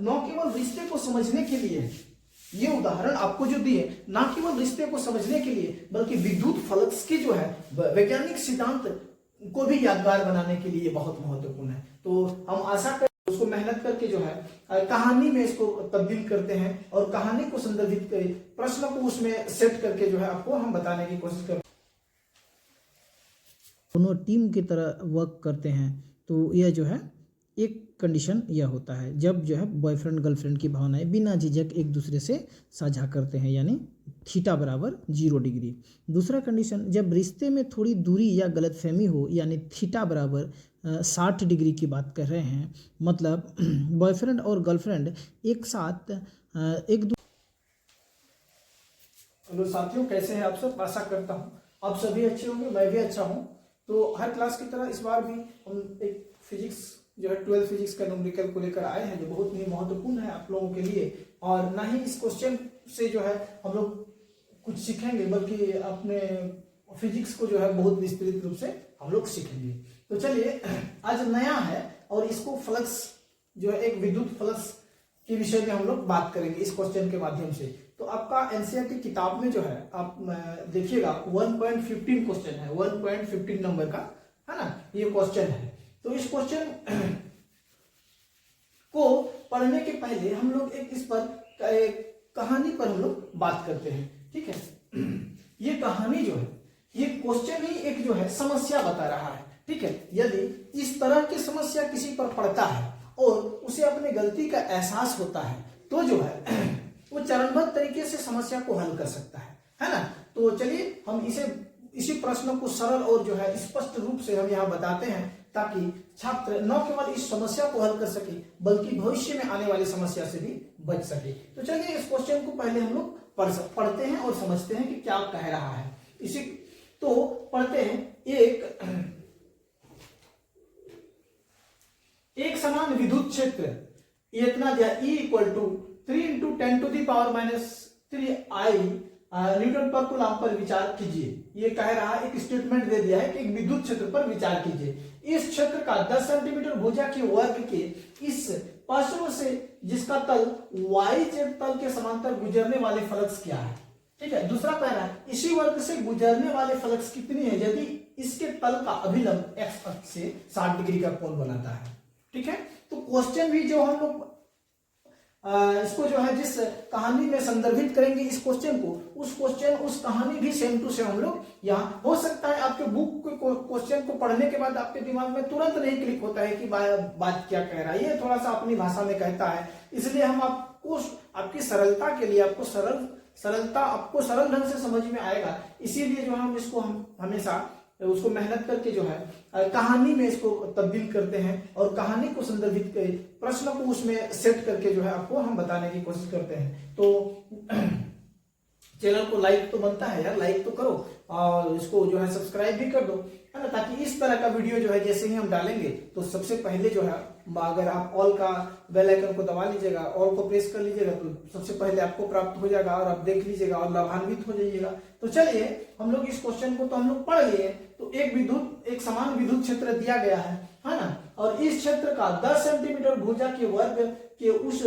न केवल रिश्ते को समझने के लिए, ये उदाहरण आपको जो दिए ना केवल रिश्ते को समझने के लिए बल्कि विद्युत फ्लक्स की जो है वैज्ञानिक सिद्धांत को भी यादगार बनाने के लिए बहुत महत्वपूर्ण है। तो हम आशा करते हैं उसको मेहनत करके जो है कहानी में इसको तब्दील करते हैं और कहानी को संदर्भित कर प्रश्न को उसमें सेट करके जो है आपको हम बताने की कोशिश करते हैं। दोनों टीम की तरह वर्क करते हैं तो यह जो है एक कंडीशन यह होता है जब जो है बॉयफ्रेंड गर्लफ्रेंड की भावनाएं बिना झिझक एक दूसरे से साझा करते हैं, यानी थीटा बराबर 0 डिग्री। दूसरा कंडीशन जब रिश्ते में थोड़ी दूरी या गलतफहमी हो, यानी थीटा बराबर 60 डिग्री की बात कर रहे हैं, मतलब बॉयफ्रेंड और गर्लफ्रेंड एक साथ हेलो साथियों, कैसे हैं आप सब? आशा करता हूँ आप सभी अच्छे होंगे, मैं भी अच्छा हूँ। तो हर क्लास की तरह इस बार भी हम एक फिजिक्स जो है 12 फिजिक्स का न्यूमेरिकल को लेकर आए हैं जो बहुत ही महत्वपूर्ण है आप लोगों के लिए। और ना ही इस क्वेश्चन से जो है हम लोग कुछ सीखेंगे बल्कि अपने फिजिक्स को जो है बहुत विस्तृत रूप से हम लोग सीखेंगे। तो चलिए, आज नया है और इसको फ्लक्स जो है एक विद्युत फ्लक्स के विषय में हम लोग बात करेंगे इस क्वेश्चन के माध्यम से। तो आपका एनसीईआरटी किताब में जो है आप देखिएगा 1.15 क्वेश्चन है, 1.15 नंबर का है ना, ये क्वेश्चन है। तो इस क्वेश्चन को पढ़ने के पहले हम लोग एक इस पर कहानी पर हम लोग बात करते हैं, ठीक है। ये कहानी जो है, ये क्वेश्चन ही एक जो है समस्या बता रहा है, ठीक है। यदि इस तरह की समस्या किसी पर पड़ता है और उसे अपने गलती का एहसास होता है तो जो है वो चरणबद्ध तरीके से समस्या को हल कर सकता है ना। तो चलिए हम इसी प्रश्न को सरल और जो है स्पष्ट रूप से हम यहाँ बताते हैं ताकि छात्र न केवल इस समस्या को हल कर सके बल्कि भविष्य में आने वाली समस्या से भी बच सके। तो चलिए इस क्वेश्चन को पहले हम लोग पढ़ते हैं और समझते हैं कि क्या कह रहा है। इसी तो पढ़ते हैं, एक समान विद्युत क्षेत्र इतना दिया E = 3 × 10⁻³ न्यूटन पर कूलम पर विचार कीजिए। ये कह रहा है, एक स्टेटमेंट दे दिया है कि एक विद्युत क्षेत्र पर विचार कीजिए। इस क्षेत्र का 10 सेंटीमीटर भुजा के वर्ग के इस पार्श्व से जिसका तल YZ तल के समांतर गुजरने वाले फ्लक्स क्या है, ठीक है। दूसरा कह रहा है इसी वर्ग से गुजरने वाले फ्लक्स कितनी है यदि इसके तल का अभिलंब x अक्ष से 60 डिग्री का कोण बनाता है, ठीक है। तो क्वेश्चन भी जो हम लोग इसको जो है जिस कहानी में संदर्भित करेंगे इस क्वेश्चन को, उस कहानी भी सेम टू सेम हम लोग यहाँ, हो सकता है आपके बुक के क्वेश्चन को पढ़ने के बाद आपके दिमाग में तुरंत नहीं क्लिक होता है कि बात क्या कह रहा है, ये थोड़ा सा अपनी भाषा में कहता है। इसलिए हम आपको आपकी सरलता के लिए आपको सरल ढंग से समझ में आएगा, इसीलिए जो हम इसको हमेशा उसको मेहनत करके जो है कहानी में इसको तब्दील करते हैं और कहानी को संदर्भित कर प्रश्न को उसमें सेट करके जो है आपको हम बताने की कोशिश करते हैं। तो चैनल को लाइक तो बनता है यार, लाइक तो करो और इसको जो है सब्सक्राइब भी कर दो, है ना, ताकि इस तरह का वीडियो जो है जैसे ही हम डालेंगे तो सबसे पहले जो है अगर आप ऑल का बेल आइकन को दबा लीजिएगा, ऑल को प्रेस कर लीजिएगा तो सबसे पहले आपको प्राप्त हो जाएगा और आप देख लीजिएगा और लाभान्वित हो जाइएगा। तो चलिए हम लोग इस क्वेश्चन को तो हम लोग पढ़ लिए। तो एक समान विद्युत क्षेत्र दिया गया है ना, और इस क्षेत्र का 10 सेंटीमीटर भुजा के वर्ग के उस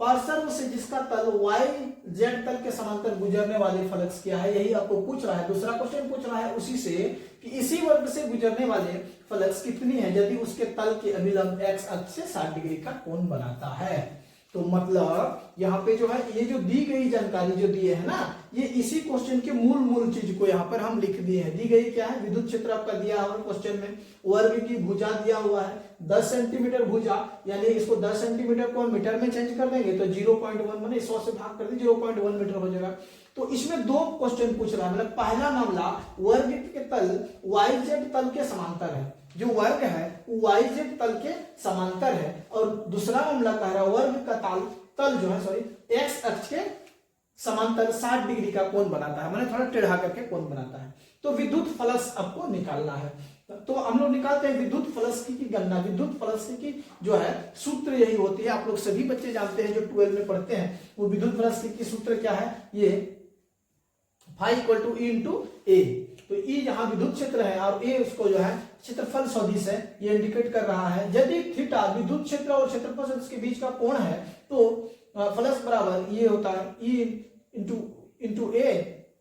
पार्श्व से जिसका तल YZ तल के समांतर गुजरने वाले फ्लक्स क्या है, यही आपको पूछ रहा है। दूसरा क्वेश्चन पूछ रहा है उसी से कि इसी वर्ग से गुजरने वाले फ्लक्स कितनी है यदि उसके तल के अभिलंब x अक्ष से 60 डिग्री का कोण बनाता है। तो मतलब यहाँ पे जो है ये जो दी गई जानकारी जो दी है ना, ये इसी क्वेश्चन के मूल चीज को यहाँ पर हम लिख दिए हैं। दी गई क्या है, विद्युत क्षेत्र आपका दिया हुआ क्वेश्चन में, वर्ग की भुजा दिया हुआ है 10 सेंटीमीटर भुजा, यानी इसको 10 सेंटीमीटर को हम मीटर में चेंज कर देंगे तो 0.1 मैंने 100 से भाग कर दी 0.1 मीटर हो जाएगा। तो इसमें दो क्वेश्चन पूछ रहा है, मतलब पहला मामला वर्ग के तल YZ तल के समांतर है, जो वर्ग है YZ तल के समांतर है, और दूसरा मामला कह रहा है वर्ग का तल जो है x अक्ष के समांतर 60 डिग्री का कोण बनाता है, मैंने थोड़ा टेढ़ा करके कोण बनाता है। तो विद्युत फ्लक्स आपको निकालना है। तो हम लोग निकालते हैं विद्युत फ्लक्स की गणना। विद्युत फ्लक्स की जो है सूत्र यही होती है, आप लोग सभी बच्चे जानते हैं जो 12 में पढ़ते हैं। वो विद्युत फ्लक्स की सूत्र क्या है, ये φ = E × A। तो E जहां विद्युत क्षेत्र है और A उसको जो है क्षेत्रफल सदिश है, ये इंडिकेट कर रहा है यदि थीटा विद्युत क्षेत्र और क्षेत्रफल सदिश के बीच का कोण है तो फ्लक्स बराबर ये होता है ई इंटू ए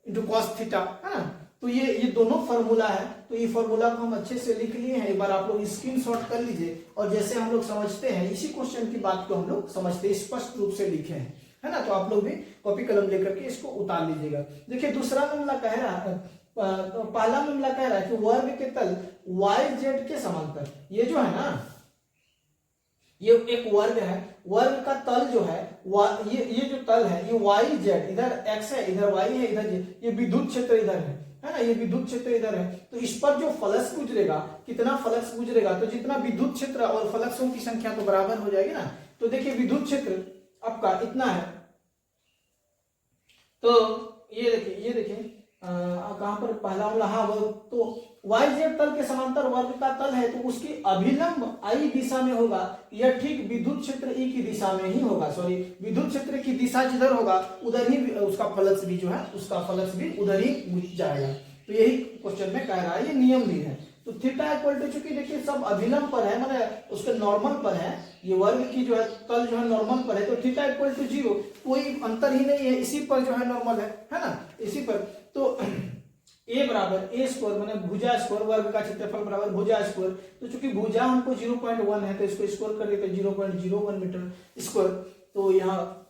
इंटू कॉस थीटा, है ना। तो ये दोनों फॉर्मूला है, तो ये फॉर्मूला को हम अच्छे से लिख लिए हैं, एक बार आप लोग स्क्रीनशॉट कर लीजिए और जैसे हम लोग समझते हैं इसी क्वेश्चन की बात को हम लोग समझते हैं, स्पष्ट रूप से लिखे हैं, है ना। तो आप लोग भी कॉपी कलम लेकर के इसको उतार लीजिएगा। देखिए दूसरा मामला कह रहा है, पहला मामला कह रहा है कि वर्ग के तल YZ के समांतर, ये जो है ना ये एक वर्ग है, वर्ग का तल जो है ये जो तल है ये YZ, इधर x है इधर y है इधर z, ये विद्युत क्षेत्र इधर है ना, ये विद्युत क्षेत्र इधर है। तो इस पर जो फ्लक्स गुजरेगा, कितना फ्लक्स गुजरेगा, तो जितना विद्युत क्षेत्र और फ्लक्सों की संख्या तो बराबर हो जाएगी ना। तो देखिए विद्युत क्षेत्र आपका इतना है, तो ये देखिए कहां पर पहला वाला, हाँ वो तो YZ तल के समांतर वर्ग का तल है तो उसकी अभिलंब I दिशा में होगा, यह ठीक विद्युत क्षेत्र E की दिशा में ही होगा, सॉरी विद्युत क्षेत्र की दिशा जिधर होगा उधर ही उसका फ्लक्स भी जो है उसका फ्लक्स भी उधर ही जाएगा। तो यही क्वेश्चन में कह रहा है, ये नियम भी है। तो थीटा इक्वल टू, चूंकि देखिए सब अभिलंब पर है, मतलब उसके नॉर्मल पर है, ये वर्ग की जो है तल जो है नॉर्मल पर है, तो थीटा इक्वल टू 0, कोई अंतर ही नहीं है, इसी पर जो है नॉर्मल है ना, इसी पर। तो a बराबर a स्क्वायर मैंने भुजा स्क्वायर, वर्ग का क्षेत्रफल बराबर भुजा स्क्वायर, तो चूंकि भुजा हमको 0.1 है तो इसको स्क्वायर कर देते 0.01 मीटर स्क्वायर। तो यहाँ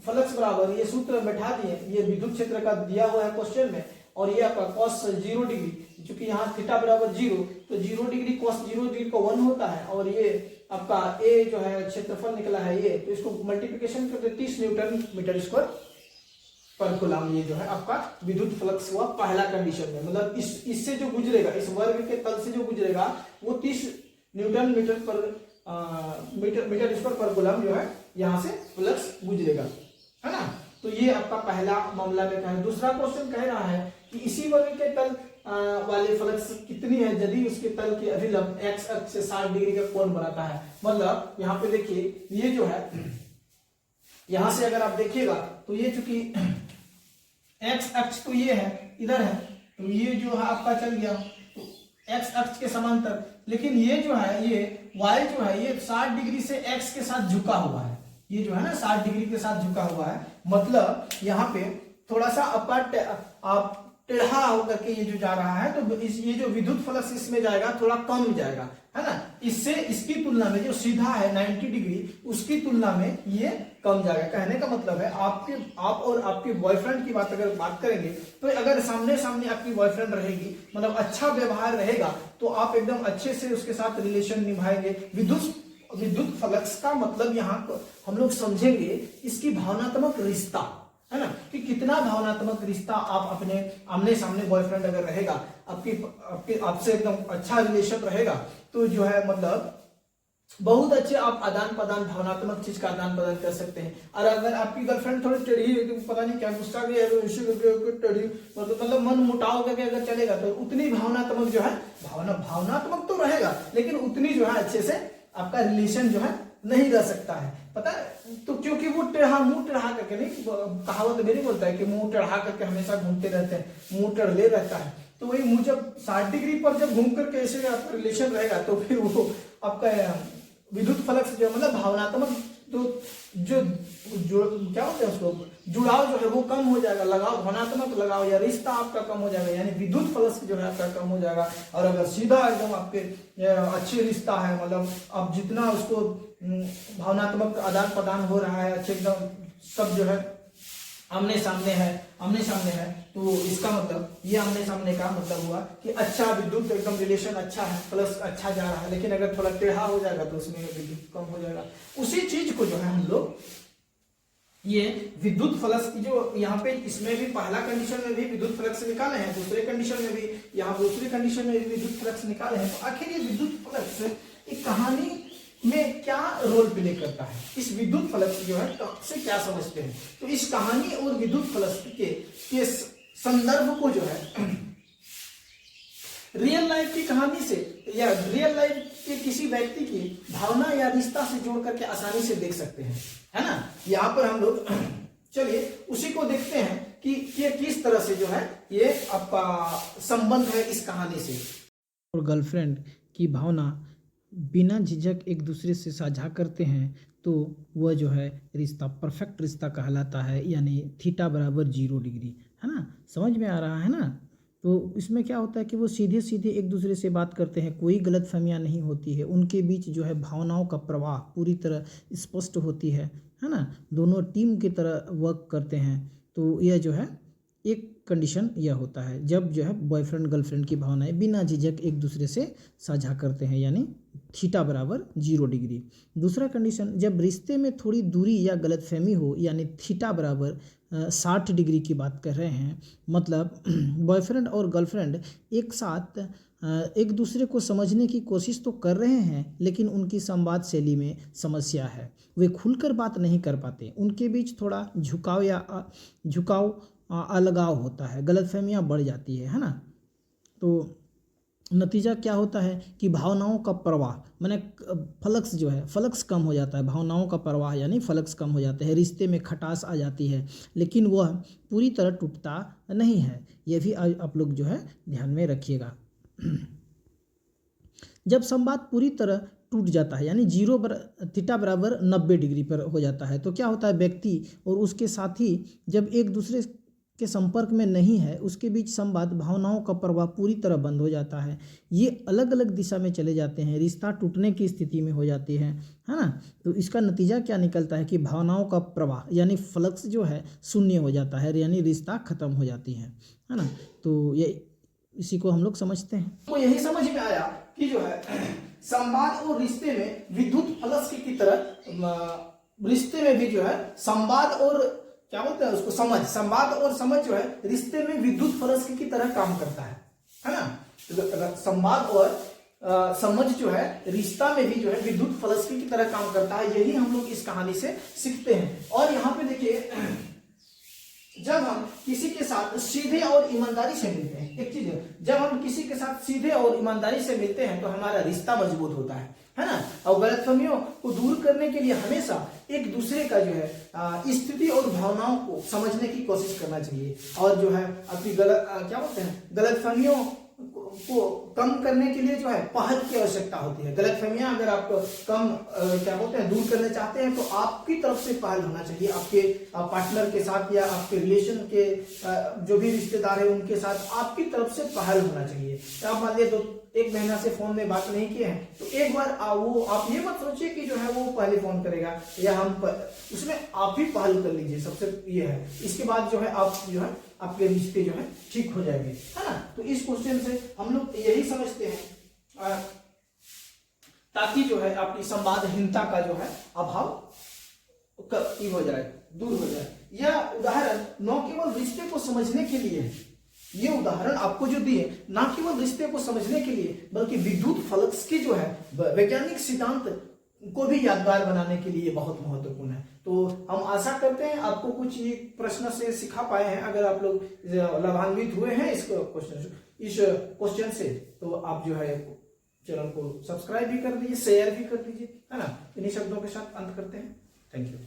फ्लक्स बराबर, ये सूत्र बैठा दिए, ये विद्युत क्षेत्र का दिया हुआ है क्वेश्चन में, और ये आपका cos 0 डिग्री, चूंकि यहाँ थीटा बराबर 0 तो 0 डिग्री cos 0 डिग्री का 1 होता है, और ये आपका a जो है क्षेत्रफल निकला है ये, तो इसको मल्टीप्लिकेशन करते 30 न्यूटन मीटर स्क्वायर पर कूलम, ये जो है आपका विद्युत फ्लक्स हुआ पहला कंडीशन में, मतलब इससे जो गुजरेगा, इस वर्ग के तल से जो गुजरेगा वो 30 न्यूटन मीटर स्क्वायर पर कूलम जो है यहाँ से फ्लक्स गुजरेगा, है ना। तो ये आपका पहला मामला में कहा है। दूसरा क्वेश्चन कह रहा है कि इसी वर्ग के तल वाले फ्लक्स कितनी है यदि उसके तल के अभिलंब x अक्ष से 60 डिग्री का कोण बनाता है। मतलब यहाँ पे देखिए ये जो है, यहां से अगर आप देखिएगा तो ये चूंकि x अक्ष तो ये है इधर है, तो ये जो है आपका चल गया तो x अक्ष के समांतर, लेकिन ये जो है ये y जो है ये 60 डिग्री से x के साथ झुका हुआ है, ये जो है ना 60 डिग्री के साथ झुका हुआ है, मतलब यहाँ पे थोड़ा सा आप टेढ़ा होकर के ये जो जा रहा है, तो ये जो विद्युत फ्लक्स इसमें जाएगा थोड़ा कम जाएगा, है ना। इससे इसकी तुलना में जो सीधा है 90 डिग्री उसकी तुलना में ये कम जाएगा। कहने का मतलब है आप और आपके बॉयफ्रेंड की अगर बात करेंगे तो अगर सामने सामने आपकी बॉयफ्रेंड रहेगी, मतलब अच्छा व्यवहार रहेगा, तो आप एकदम अच्छे से उसके साथ रिलेशन निभाएंगे। विद्युत फ्लक्स का मतलब यहाँ हम लोग समझेंगे इसकी भावनात्मक रिश्ता, है ना, कि कितना भावनात्मक रिश्ता आप अपने आमने सामने बॉयफ्रेंड अगर रहेगा, आपसे एकदम अच्छा रिलेशन रहेगा, तो जो है मतलब बहुत अच्छे आप आदान प्रदान, भावनात्मक चीज का आदान प्रदान कर सकते हैं। और अगर आपकी गर्लफ्रेंड थोड़ी टेढ़ी है, तो पता नहीं क्या गुस्सा गया टेढ़ी, मतलब मन मुटाव करके अगर चलेगा तो उतनी भावनात्मक जो है भावनात्मक तो रहेगा, लेकिन उतनी जो है अच्छे से आपका रिलेशन जो है नहीं रह सकता है, पता है। तो क्योंकि वो मुंह टेढ़ा करके नहीं, कहावत मेरी बोलता है कि मुंह टेढ़ा करके हमेशा घूमते रहते हैं, मुंह टेढ़ले रहता है। तो वही मुंह जब 60 डिग्री पर जब घूम करके ऐसे आपका रिलेशन रहेगा तो फिर वो आपका विद्युत फ्लक्स जो मतलब भावनात्मक तो जो क्या होता है उसको जुड़ाव जो है वो कम हो जाएगा, लगाव, भावनात्मक लगाव या रिश्ता आपका कम हो जाएगा, यानी विद्युत फ्लक्स जो है आपका कम हो जाएगा। और अगर सीधा एकदम आपके अच्छे रिश्ता है, मतलब आप जितना उसको भावनात्मक आदान प्रदान हो रहा है, अच्छे एकदम सब जो है आमने सामने है, तो इसका मतलब ये आमने सामने का मतलब हुआ कि अच्छा विद्युत एकदम रिलेशन अच्छा है, प्लस अच्छा जा रहा है। लेकिन अगर थोड़ा टेढ़ा हो जाएगा तो उसमें विद्युत कम हो जाएगा। उसी चीज को जो है हम लोग ये विद्युत फ्लक्स की जो यहाँ पे इसमें भी पहला कंडीशन में भी विद्युत फ्लक्स निकाले हैं, दूसरे कंडीशन में भी, यहाँ दूसरी कंडीशन में भी विद्युत फ्लक्स निकाले हैं। तो आखिर ये विद्युत फ्लक्स एक कहानी में क्या रोल प्ले करता है, इस विद्युत फ्लक्स जो है से क्या समझते हैं। तो इस कहानी और विद्युत फ्लक्स के संदर्भ को जो है रियल लाइफ की कहानी से या रियल लाइफ के किसी व्यक्ति की भावना या रिश्ता से जोड़ करके आसानी से देख सकते हैं, है ना। यहाँ पर हम लोग चलिए उसी को देखते हैं कि ये किस तरह से जो है ये आपका संबंध है इस कहानी से। और गर्लफ्रेंड की भावना बिना झिझक एक दूसरे से साझा करते हैं तो वह जो है रिश्ता परफेक्ट रिश्ता कहलाता है, यानी थीटा बराबर 0 डिग्री, है ना। समझ में आ रहा है ना। तो इसमें क्या होता है कि वो सीधे सीधे एक दूसरे से बात करते हैं, कोई गलतफहमियां नहीं होती है, उनके बीच जो है भावनाओं का प्रवाह पूरी तरह स्पष्ट होती है ना। दोनों टीम की तरह वर्क करते हैं। तो यह जो है एक कंडीशन यह होता है जब जो है बॉयफ्रेंड गर्लफ्रेंड की भावनाएं बिना झिझक एक दूसरे से साझा करते हैं, यानी थीटा बराबर 0 डिग्री। दूसरा कंडीशन, जब रिश्ते में थोड़ी दूरी या गलतफहमी हो, यानी थीटा बराबर 60 डिग्री की बात कर रहे हैं। मतलब बॉयफ्रेंड और गर्लफ्रेंड एक साथ एक दूसरे को समझने की कोशिश तो कर रहे हैं, लेकिन उनकी संवाद शैली में समस्या है, वे खुलकर बात नहीं कर पाते, उनके बीच थोड़ा झुकाव अलगाव होता है, गलतफहमियां बढ़ जाती है ना। तो नतीजा क्या होता है कि भावनाओं का प्रवाह माने फ्लक्स जो है, फ्लक्स कम हो जाता है, भावनाओं का प्रवाह यानी फ्लक्स कम हो जाते हैं, रिश्ते में खटास आ जाती है, लेकिन वह पूरी तरह टूटता नहीं है। यह भी आप लोग जो है ध्यान में रखिएगा। जब संवाद पूरी तरह टूट जाता है, यानी थीटा बराबर 90 डिग्री पर हो जाता है, तो क्या होता है, व्यक्ति और उसके साथी जब एक दूसरे के संपर्क में नहीं है, उसके बीच संवाद भावनाओं का प्रवाह पूरी तरह बंद हो जाता है, ये अलग अलग दिशा में चले जाते हैं, रिश्ता टूटने की स्थिति में हो जाती है ना। तो इसका नतीजा क्या निकलता है कि भावनाओं का प्रवाह यानी फ्लक्स जो है शून्य हो जाता है, यानी रिश्ता खत्म हो जाती है ना। तो ये इसी को हम लोग समझते हैं। तो यही समझ में आया कि जो है संवाद और रिश्ते में विद्युत फ्लक्स की तरह रिश्ते में भी जो है संवाद और क्या बोलते हैं उसको संवाद और समझ जो है रिश्ते में विद्युत फ्लक्स की तरह काम करता है ना। संवाद और समझ जो है रिश्ता में भी जो है विद्युत फ्लक्स की तरह काम करता है, यही हम लोग इस कहानी से सीखते हैं। और यहाँ पे देखिए, जब हम किसी के साथ सीधे और ईमानदारी से मिलते हैं, एक चीज है, जब हम किसी के साथ सीधे और ईमानदारी से मिलते हैं तो हमारा रिश्ता मजबूत होता है ना। और गलतफहमियों को दूर करने के लिए हमेशा एक दूसरे का जो है स्थिति और भावनाओं को समझने की कोशिश करना चाहिए, और जो है अपनी क्या बोलते हैं गलतफहमियों को कम करने के लिए जो है पहल की आवश्यकता होती है। गलतफहमियां अगर आप कम क्या बोलते हैं दूर करना चाहते हैं तो आपकी तरफ से पहल होना चाहिए, आपके पार्टनर के साथ या आपके रिलेशन के जो भी रिश्तेदार है उनके साथ आपकी तरफ से पहल होना चाहिए। आप मान लीजिए 1 महीना से फोन में बात नहीं किए हैं तो एक बार वो आप ये मत सोचिए कि जो है वो पहले फोन करेगा या उसमें आप ही पहल कर लीजिए, सबसे ये है। इसके बाद जो है आप जो है आपके रिश्ते जो है ठीक हो जाएंगे, है ना। तो इस क्वेश्चन से हम लोग यही समझते हैं ताकि जो है आपकी संवादहीनता का जो है अभाव हो जाए, दूर हो जाए। यह उदाहरण न केवल रिश्ते को समझने के लिए है, ये उदाहरण आपको जो दिए ना केवल रिश्ते को समझने के लिए बल्कि विद्युत फ्लक्स की जो है वैज्ञानिक सिद्धांत को भी यादगार बनाने के लिए बहुत महत्वपूर्ण है। तो हम आशा करते हैं आपको कुछ ये प्रश्न से सिखा पाए हैं। अगर आप लोग लाभान्वित हुए हैं इस क्वेश्चन से तो आप जो है चैनल को सब्सक्राइब भी कर दीजिए, शेयर भी कर दीजिए, है ना। इन्हीं शब्दों के साथ अंत करते हैं। Thank you.